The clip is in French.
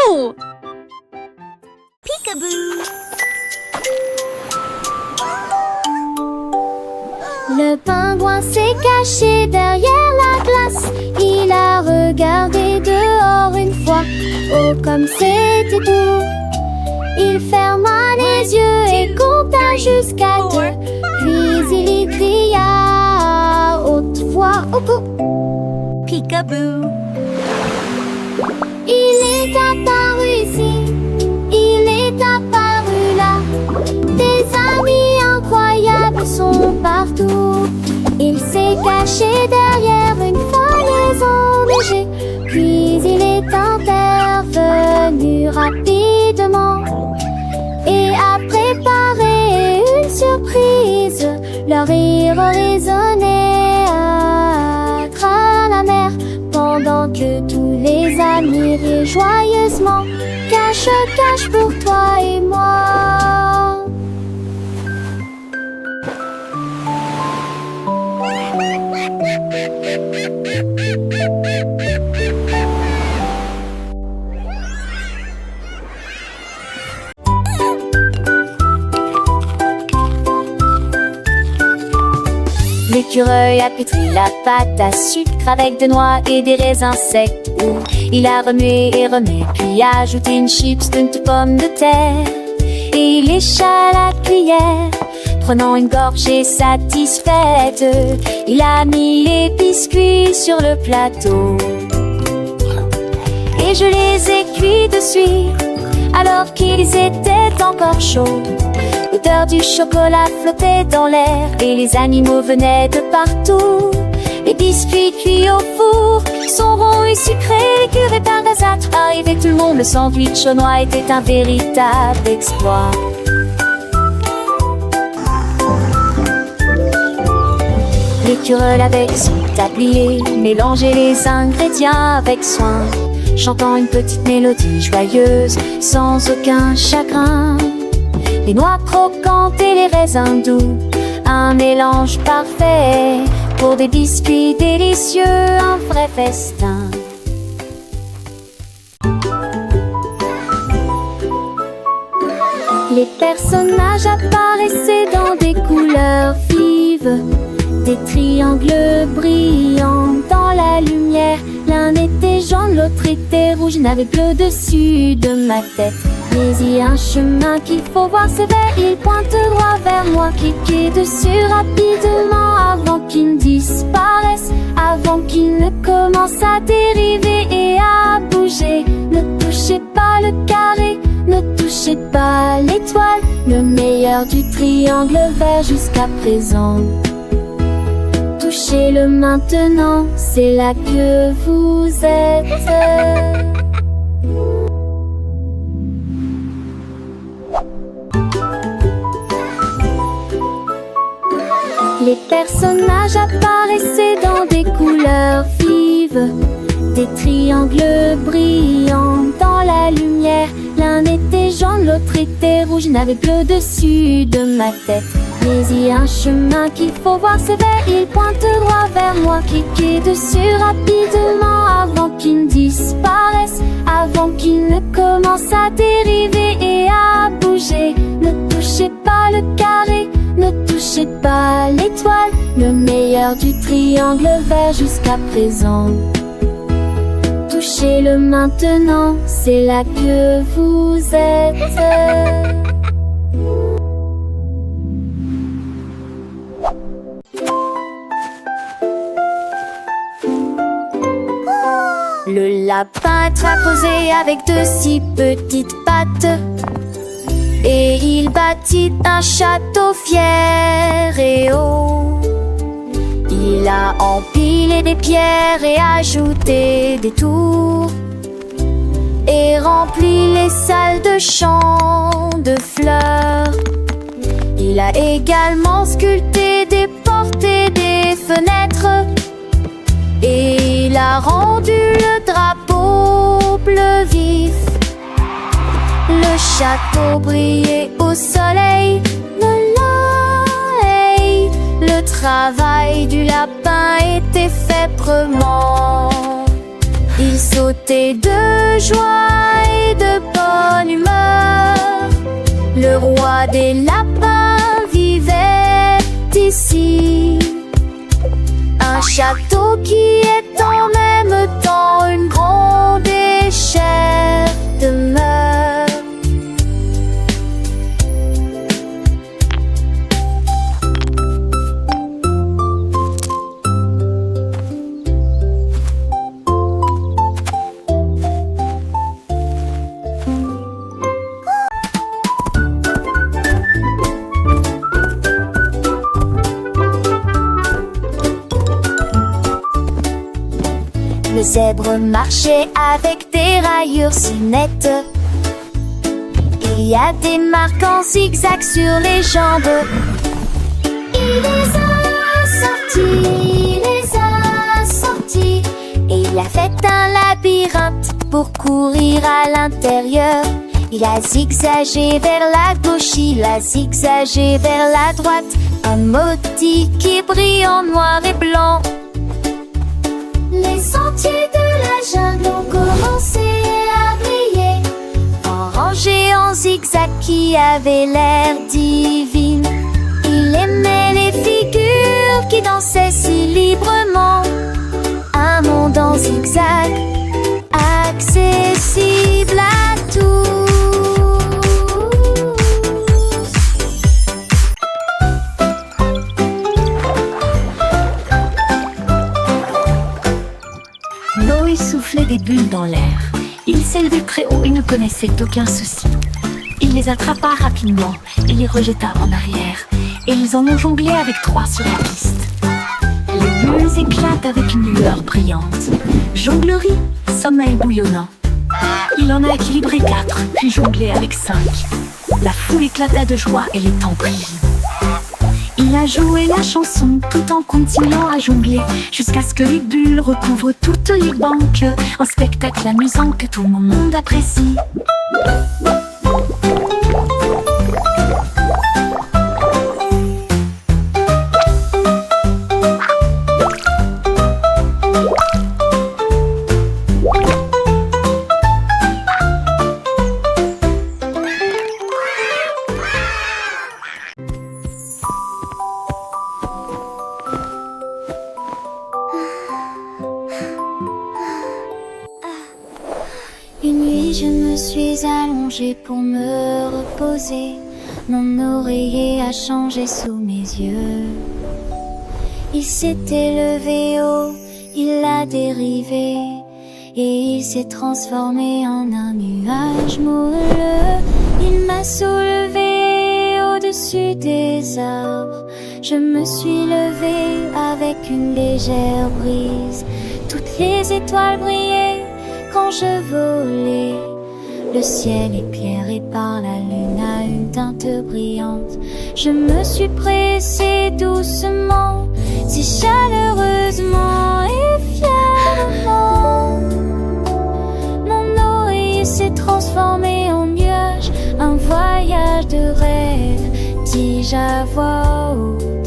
Peekaboo! Peekaboo! Le pingouin s'est caché derrière la glace. Il a regardé dehors une fois. Oh, comme c'était doux. Il ferma les yeux et compta jusqu'à 2. Puis il cria à haute voix au bout. Peekaboo! Il est apparu ici, il est apparu là. Des amis incroyables sont partout. Il s'est caché derrière une falaise enneigée. Puis il est intervenu rapidement et a préparé une surprise. Leur rire résonnait à travers la mer pendant que tous les amis rient joyeusement. Cache, cache pour toi et moi. L'écureuil a pétri la pâte à sucre avec des noix et des raisins secs. Il a remué et remué, puis a ajouté une chips de pommes de terre. Et il lécha la cuillère, prenant une gorgée satisfaite. Il a mis les biscuits sur le plateau. Et je les ai cuits de suite, alors qu'ils étaient encore chauds. L'odeur du chocolat flottait dans l'air et les animaux venaient de partout. Les biscuits cuits au four sont ronds et sucrés, curés par gazâtre. Arrivé tout le monde, le sandwich aux noix était un véritable exploit. L'écureuil avec son tablier mélangeait les ingrédients avec soin, chantant une petite mélodie joyeuse sans aucun chagrin. Les noix croquantes et les raisins doux, un mélange parfait pour des biscuits délicieux, un vrai festin. Les personnages apparaissaient dans des couleurs vives, des triangles brillants dans la lumière. L'un était jaune, l'autre était rouge, il n'avait bleu dessus de ma tête. Mais il y a un chemin qu'il faut voir sévère, il pointe droit vers moi. Cliquez dessus rapidement avant qu'il ne disparaisse, avant qu'il ne commence à dériver et à bouger. Ne touchez pas le carré, ne touchez pas l'étoile, le meilleur du triangle vert jusqu'à présent. Touchez-le maintenant, c'est là que vous êtes. Les personnages apparaissaient dans des couleurs vives, des triangles brillants dans la lumière. L'un était jaune, l'autre était rouge, il n'avait bleu dessus de ma tête. Mais il y a un chemin qu'il faut voir sévère, il pointe droit vers moi. Cliquez dessus rapidement avant qu'il ne disparaisse, avant qu'il ne commence à dériver et à bouger. Ne touchez pas le carré, ne touchez pas l'étoile, le meilleur du triangle vert jusqu'à présent. Touchez-le maintenant, c'est là que vous êtes. Le lapin est posé avec de si petites pattes, et il bâtit un château fier et haut. Il a empilé des pierres et ajouté des tours, et rempli les salles de champs de fleurs. Il a également sculpté des portes et des fenêtres, et il a rendu le drapeau bleu vif. Le château brillait au soleil. Le travail du lapin était fait prement. Il sautait de joie et de bonne humeur. Le roi des lapins vivait ici. Un château qui est en même temps une grande et chère demeure. Le zèbre marchait avec des rayures si nettes. Il y a des marques en zigzag sur les jambes. Il les a sortis, et il a fait un labyrinthe pour courir à l'intérieur. Il a zigzagé vers la gauche, il a zigzagé vers la droite. Un motif qui brille en noir et blanc. Les sentiers de la jungle ont commencé à briller, en rangée, en zigzag qui avait l'air divine. Il aimait les figures qui dansaient si librement. Un monde en zigzag, accessible à tous. Noé soufflait des bulles dans l'air. Il s'élevait très haut et ne connaissait aucun souci. Il les attrapa rapidement et les rejeta en arrière. Et ils en ont jonglé avec 3 sur la piste. Les bulles éclatent avec une lueur brillante. Jonglerie, sommeil bouillonnant. Il en a équilibré 4, puis jonglé avec 5. La foule éclata de joie et les temps brillent. Il a joué la chanson tout en continuant à jongler, jusqu'à ce que les bulles recouvrent toutes les banques. Un spectacle amusant que tout le monde apprécie. Une nuit, je me suis allongée pour me reposer. Mon oreiller a changé sous mes yeux. Il s'était levé haut, il a dérivé, et il s'est transformé en un nuage moelleux. Il m'a soulevé au-dessus des arbres. Je me suis levée avec une légère brise. Toutes les étoiles brillaient quand je volais. Le ciel éclairé par la lune a une teinte brillante. Je me suis pressée doucement, si chaleureusement et fièrement. Mon oreiller s'est transformé en nuage, un voyage de rêve, dis-je à voix haute.